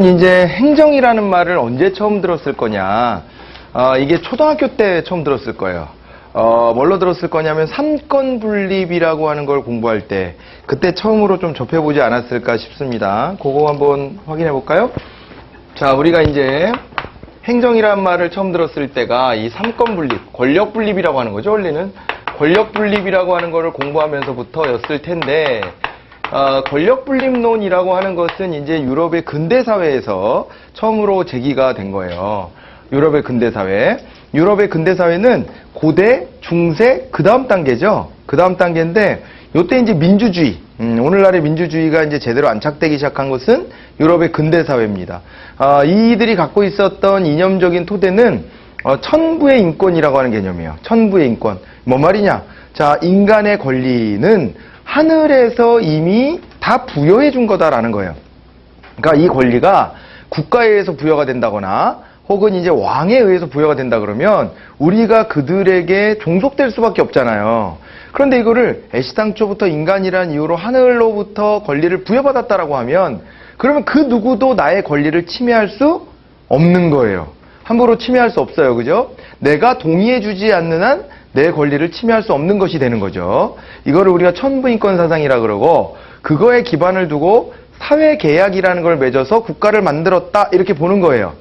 이제 행정이라는 말을 언제 처음 들었을 거냐. 이게 초등학교 때 처음 들었을 거예요. 뭘로 들었을 거냐면 삼권 분립이라고 하는 걸 공부할 때 그때 처음으로 좀 접해보지 않았을까 싶습니다. 그거 한번 확인해 볼까요? 자, 우리가 이제 행정이라는 말을 처음 들었을 때가 이 삼권 분립, 권력 분립이라고 하는 거죠. 원래는 권력 분립이라고 하는 거를 공부하면서부터였을 텐데 권력분립론이라고 하는 것은 이제 유럽의 근대사회에서 처음으로 제기가 된 거예요. 유럽의 근대사회. 유럽의 근대사회는 고대, 중세, 그 다음 단계죠. 그 다음 단계인데, 요때 이제 민주주의, 오늘날의 민주주의가 이제 제대로 안착되기 시작한 것은 유럽의 근대사회입니다. 이들이 갖고 있었던 이념적인 토대는 천부의 인권이라고 하는 개념이에요. 천부의 인권. 뭔 말이냐? 자, 인간의 권리는 하늘에서 이미 다 부여해 준 거다라는 거예요. 그러니까 이 권리가 국가에 의해서 부여가 된다거나 혹은 이제 왕에 의해서 부여가 된다 그러면 우리가 그들에게 종속될 수밖에 없잖아요. 그런데 이거를 애시당초부터 인간이란 이유로 하늘로부터 권리를 부여받았다라고 하면 그러면 그 누구도 나의 권리를 침해할 수 없는 거예요. 함부로 침해할 수 없어요. 그죠? 내가 동의해 주지 않는 한 내 권리를 침해할 수 없는 것이 되는 거죠. 이거를 우리가 천부인권 사상이라 그러고 그거에 기반을 두고 사회계약이라는 걸 맺어서 국가를 만들었다 이렇게 보는 거예요.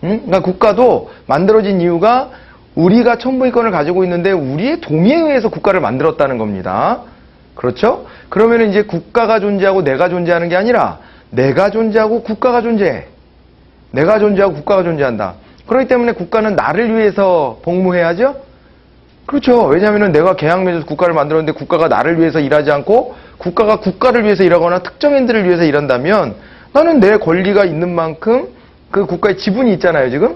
그러니까 국가도 만들어진 이유가 우리가 천부인권을 가지고 있는데 우리의 동의에 의해서 국가를 만들었다는 겁니다. 그렇죠? 그러면 이제 국가가 존재하고 내가 존재하는 게 아니라 내가 존재하고 국가가 존재해. 내가 존재하고 국가가 존재한다. 그렇기 때문에 국가는 나를 위해서 복무해야죠? 그렇죠. 왜냐하면 내가 계약 맺어서 국가를 만들었는데 국가가 나를 위해서 일하지 않고 국가가 국가를 위해서 일하거나 특정인들을 위해서 일한다면 나는 내 권리가 있는 만큼 그 국가의 지분이 있잖아요, 지금.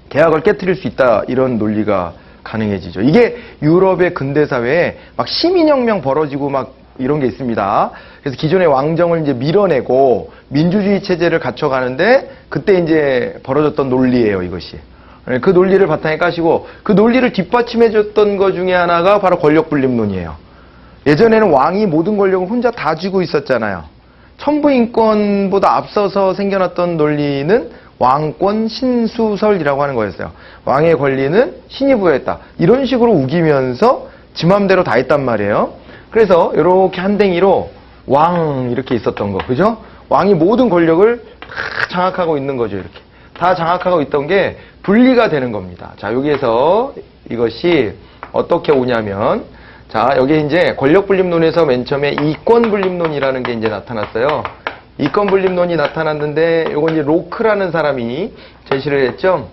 계약을 깨트릴 수 있다. 이런 논리가 가능해지죠. 이게 유럽의 근대사회에 막 시민혁명 벌어지고 막 이런 게 있습니다. 그래서 기존의 왕정을 이제 밀어내고 민주주의 체제를 갖춰가는데 그때 이제 벌어졌던 논리예요, 이것이. 그 논리를 바탕에 까시고 그 논리를 뒷받침해줬던 것 중에 하나가 바로 권력분립론이에요. 예전에는 왕이 모든 권력을 혼자 다 쥐고 있었잖아요. 천부인권보다 앞서서 생겨났던 논리는 왕권 신수설이라고 하는 거였어요. 왕의 권리는 신이 부여했다. 이런 식으로 우기면서 지 맘대로 다 했단 말이에요. 그래서 이렇게 한댕이로 왕 이렇게 있었던 거, 그죠? 왕이 모든 권력을 다 장악하고 있는 거죠, 이렇게. 다 장악하고 있던 게 분리가 되는 겁니다. 자, 여기에서 이것이 어떻게 오냐면, 자, 여기 이제 권력분립론에서 맨 처음에 이권분립론이라는 게 이제 나타났어요. 이권분립론이 나타났는데, 요건 이제 로크라는 사람이 제시를 했죠.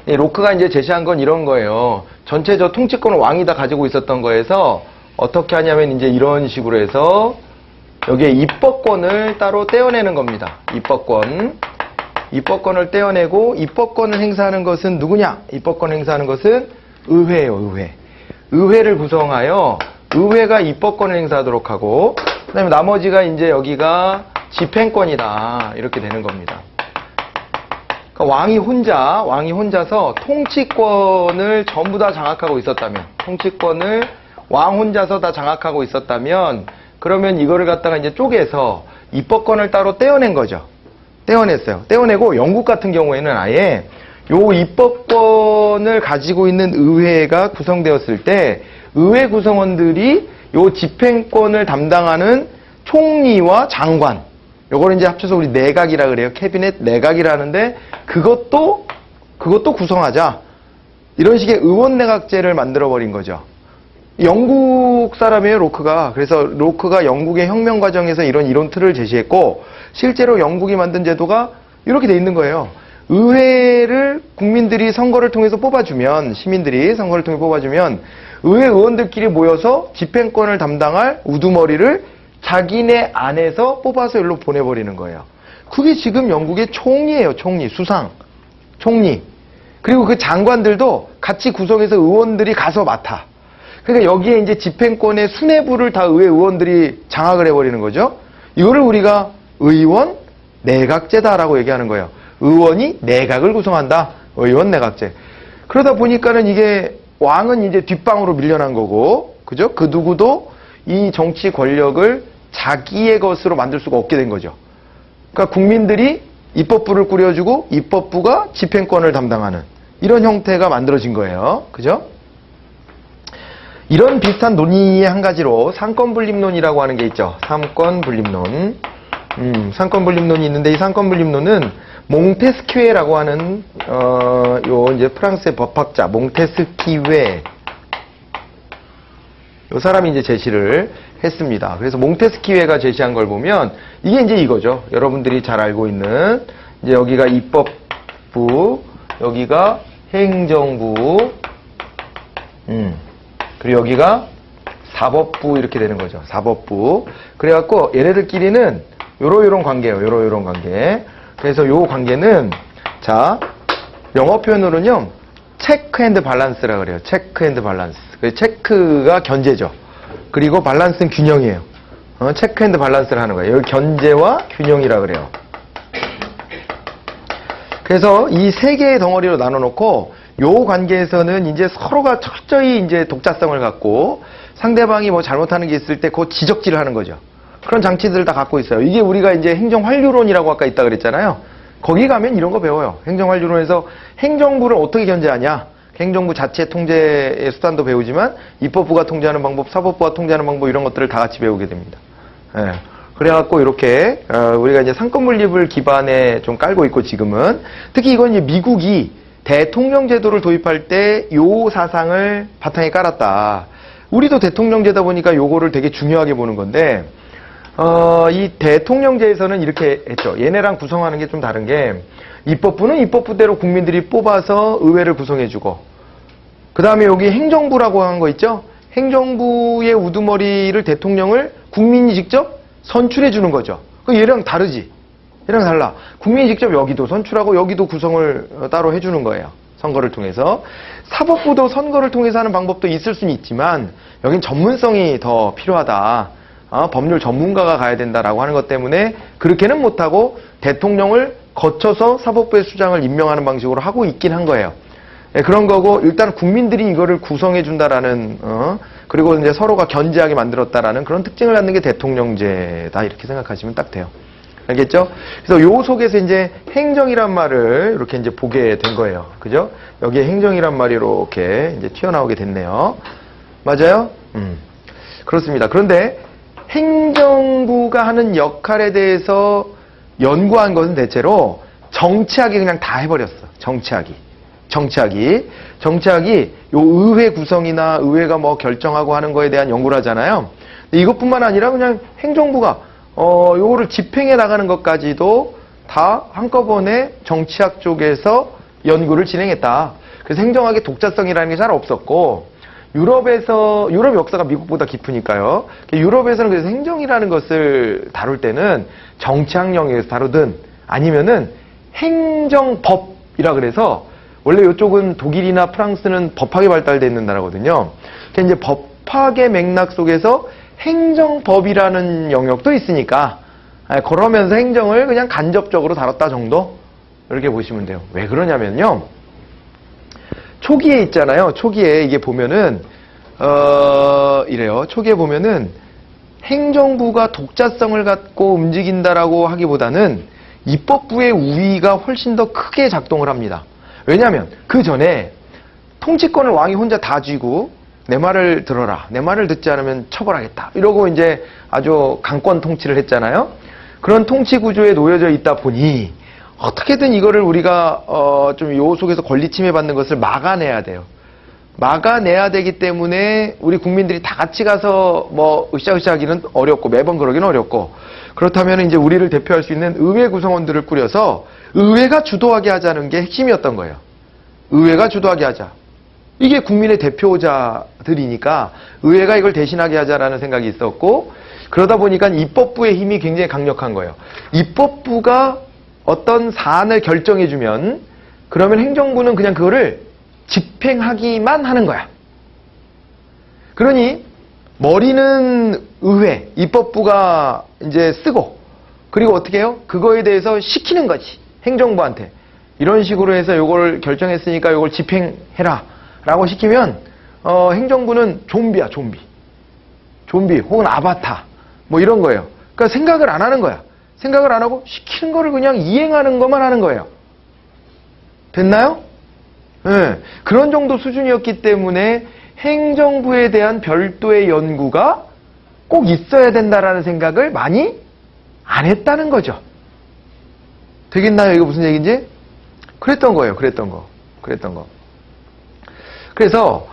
로크가 이제 제시한 건 이런 거예요. 전체적 통치권을 왕이 다 가지고 있었던 거에서 어떻게 하냐면 이제 이런 식으로 해서 여기에 입법권을 따로 떼어내는 겁니다. 입법권을 떼어내고 입법권을 행사하는 것은 누구냐? 입법권을 행사하는 것은 의회예요, 의회. 의회를 구성하여 의회가 입법권을 행사하도록 하고 그다음에 나머지가 이제 여기가 집행권이다. 이렇게 되는 겁니다. 그러니까 왕이 혼자서 통치권을 전부 다 장악하고 있었다면 통치권을 왕 혼자서 다 장악하고 있었다면 그러면 이거를 갖다가 이제 쪼개서 입법권을 따로 떼어낸 거죠. 떼어냈어요. 떼어내고 영국 같은 경우에는 아예 요 입법권을 가지고 있는 의회가 구성되었을 때 의회 구성원들이 요 집행권을 담당하는 총리와 장관 요거를 이제 합쳐서 우리 내각이라 그래요. 캐비넷 내각이라는데 그것도 구성하자. 이런 식의 의원 내각제를 만들어 버린 거죠. 영국 사람이에요, 로크가. 그래서 로크가 영국의 혁명 과정에서 이런 이론 틀을 제시했고 실제로 영국이 만든 제도가 이렇게 돼 있는 거예요. 의회를 국민들이 선거를 통해서 뽑아주면 시민들이 선거를 통해 뽑아주면 의회 의원들끼리 모여서 집행권을 담당할 우두머리를 자기네 안에서 뽑아서 여기로 보내버리는 거예요. 그게 지금 영국의 총리예요. 총리, 수상, 총리. 그리고 그 장관들도 같이 구성해서 의원들이 가서 맡아. 그러니까 여기에 이제 집행권의 수뇌부를 다 의회 의원들이 장악을 해버리는 거죠. 이거를 우리가 의원 내각제다라고 얘기하는 거예요. 의원이 내각을 구성한다. 의원 내각제. 그러다 보니까는 이게 왕은 이제 뒷방으로 밀려난 거고, 그죠? 그 누구도 이 정치 권력을 자기의 것으로 만들 수가 없게 된 거죠. 그러니까 국민들이 입법부를 꾸려주고 입법부가 집행권을 담당하는 이런 형태가 만들어진 거예요. 그죠? 이런 비슷한 논의의 한 가지로 상권분립론이라고 하는 게 있죠. 상권분립론. 상권분립론이 있는데 이 상권분립론은 몽테스키웨라고 하는 이제 프랑스의 법학자 몽테스키웨 이 사람이 이제 제시를 했습니다. 그래서 몽테스키웨가 제시한 걸 보면 이게 이제 이거죠. 여러분들이 잘 알고 있는 이제 여기가 입법부, 여기가 행정부, 그리고 여기가 사법부 이렇게 되는 거죠. 사법부. 그래갖고 얘네들끼리는 요런 관계예요. 요런 관계. 그래서 요 관계는 자 영어 표현으로는요 체크 앤드 밸런스라 그래요. 체크 앤드 밸런스. 체크가 견제죠. 그리고 밸런스는 균형이에요. 체크 앤드 밸런스를 하는 거예요. 여기 견제와 균형이라 그래요. 그래서 이 세 개의 덩어리로 나눠놓고 요 관계에서는 이제 서로가 철저히 이제 독자성을 갖고 상대방이 뭐 잘못하는 게 있을 때 그 지적질을 하는 거죠. 그런 장치들을 다 갖고 있어요. 이게 우리가 이제 행정환류론이라고 아까 있다 그랬잖아요. 거기 가면 이런 거 배워요. 행정환류론에서 행정부를 어떻게 견제하냐. 행정부 자체 통제의 수단도 배우지만 입법부가 통제하는 방법, 사법부가 통제하는 방법 이런 것들을 다 같이 배우게 됩니다. 예. 그래갖고 이렇게 우리가 이제 상권분립을 기반에 좀 깔고 있고 지금은 특히 이건 이제 미국이 대통령 제도를 도입할 때 요 사상을 바탕에 깔았다. 우리도 대통령제다 보니까 요거를 되게 중요하게 보는 건데 이 대통령제에서는 이렇게 했죠. 얘네랑 구성하는 게 좀 다른 게 입법부는 입법부대로 국민들이 뽑아서 의회를 구성해주고 그 다음에 여기 행정부라고 한 거 있죠. 행정부의 우두머리를 대통령을 국민이 직접 선출해주는 거죠. 얘랑 다르지. 얘랑 달라. 국민이 직접 여기도 선출하고 여기도 구성을 따로 해주는 거예요. 선거를 통해서. 사법부도 선거를 통해서 하는 방법도 있을 수는 있지만 여긴 전문성이 더 필요하다. 법률 전문가가 가야 된다라고 하는 것 때문에 그렇게는 못하고 대통령을 거쳐서 사법부의 수장을 임명하는 방식으로 하고 있긴 한 거예요. 네, 그런 거고 일단 국민들이 이거를 구성해 준다라는 그리고 이제 서로가 견제하게 만들었다라는 그런 특징을 갖는 게 대통령제다 이렇게 생각하시면 딱 돼요. 알겠죠? 그래서 요 속에서 이제 행정이란 말을 이렇게 이제 보게 된 거예요. 그죠? 여기에 행정이란 말이 이렇게 이제 튀어나오게 됐네요. 맞아요? 그렇습니다. 그런데 행정부가 하는 역할에 대해서 연구한 것은 대체로 정치학이 그냥 다 해버렸어. 정치학이 요 의회 구성이나 의회가 뭐 결정하고 하는 거에 대한 연구를 하잖아요. 이것뿐만 아니라 그냥 행정부가 요거를 집행해 나가는 것까지도 다 한꺼번에 정치학 쪽에서 연구를 진행했다. 그래서 행정학의 독자성이라는 게 잘 없었고 유럽 역사가 미국보다 깊으니까요. 유럽에서는 그래서 행정이라는 것을 다룰 때는 정치학 영역에서 다루든 아니면은 행정법이라 그래서 원래 이쪽은 독일이나 프랑스는 법학이 발달되어 있는 나라거든요. 이제 법학의 맥락 속에서 행정법이라는 영역도 있으니까 그러면서 행정을 그냥 간접적으로 다뤘다 정도 이렇게 보시면 돼요. 왜 그러냐면요. 초기에 있잖아요. 초기에 이게 보면은 이래요. 초기에 보면은 행정부가 독자성을 갖고 움직인다라고 하기보다는 입법부의 우위가 훨씬 더 크게 작동을 합니다. 왜냐하면 그 전에 통치권을 왕이 혼자 다 쥐고 내 말을 들어라. 내 말을 듣지 않으면 처벌하겠다. 이러고 이제 아주 강권 통치를 했잖아요. 그런 통치 구조에 놓여져 있다 보니 어떻게든 이거를 우리가 좀 요 속에서 권리 침해받는 것을 막아내야 돼요. 막아내야 되기 때문에 우리 국민들이 다 같이 가서 뭐 으쌰으쌰 하기는 어렵고 매번 그러기는 어렵고 그렇다면 이제 우리를 대표할 수 있는 의회 구성원들을 꾸려서 의회가 주도하게 하자는 게 핵심이었던 거예요. 의회가 주도하게 하자. 이게 국민의 대표자들이니까 의회가 이걸 대신하게 하자라는 생각이 있었고 그러다 보니까 입법부의 힘이 굉장히 강력한 거예요. 입법부가 어떤 사안을 결정해주면 그러면 행정부는 그냥 그거를 집행하기만 하는 거야. 그러니 머리는 의회, 입법부가 이제 쓰고 그리고 어떻게 해요? 그거에 대해서 시키는 거지. 행정부한테. 이런 식으로 해서 요걸 결정했으니까 요걸 집행해라 라고 시키면 행정부는 좀비야, 좀비 혹은 아바타 뭐 이런 거예요. 그러니까 생각을 안 하는 거야. 생각을 안 하고 시키는 거를 그냥 이행하는 것만 하는 거예요. 됐나요? 네, 그런 정도 수준이었기 때문에 행정부에 대한 별도의 연구가 꼭 있어야 된다라는 생각을 많이 안 했다는 거죠. 되겠나요? 이거 무슨 얘기인지? 그랬던 거예요. 그랬던 거. 그래서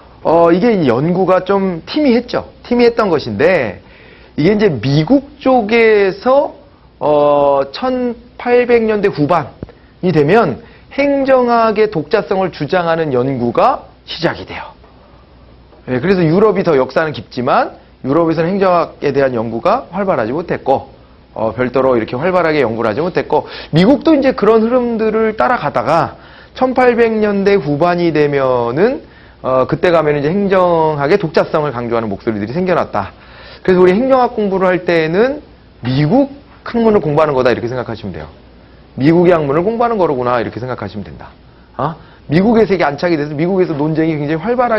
이게 연구가 좀 팀이했죠. 팀이했던 것인데 이게 이제 미국 쪽에서 1800년대 후반이 되면 행정학의 독자성을 주장하는 연구가 시작이 돼요. 예, 그래서 유럽이 더 역사는 깊지만 유럽에서는 행정학에 대한 연구가 활발하지 못했고 별도로 이렇게 활발하게 연구를 하지 못했고 미국도 이제 그런 흐름들을 따라가다가 1800년대 후반이 되면은 그때 가면 이제 행정학의 독자성을 강조하는 목소리들이 생겨났다. 그래서 우리 행정학 공부를 할 때는 미국 학문을 공부하는 거다 이렇게 생각하시면 돼요. 미국의 학문을 공부하는 거로구나 이렇게 생각하시면 된다. 미국에서 이게 안착이 돼서 미국에서 논쟁이 굉장히 활발하게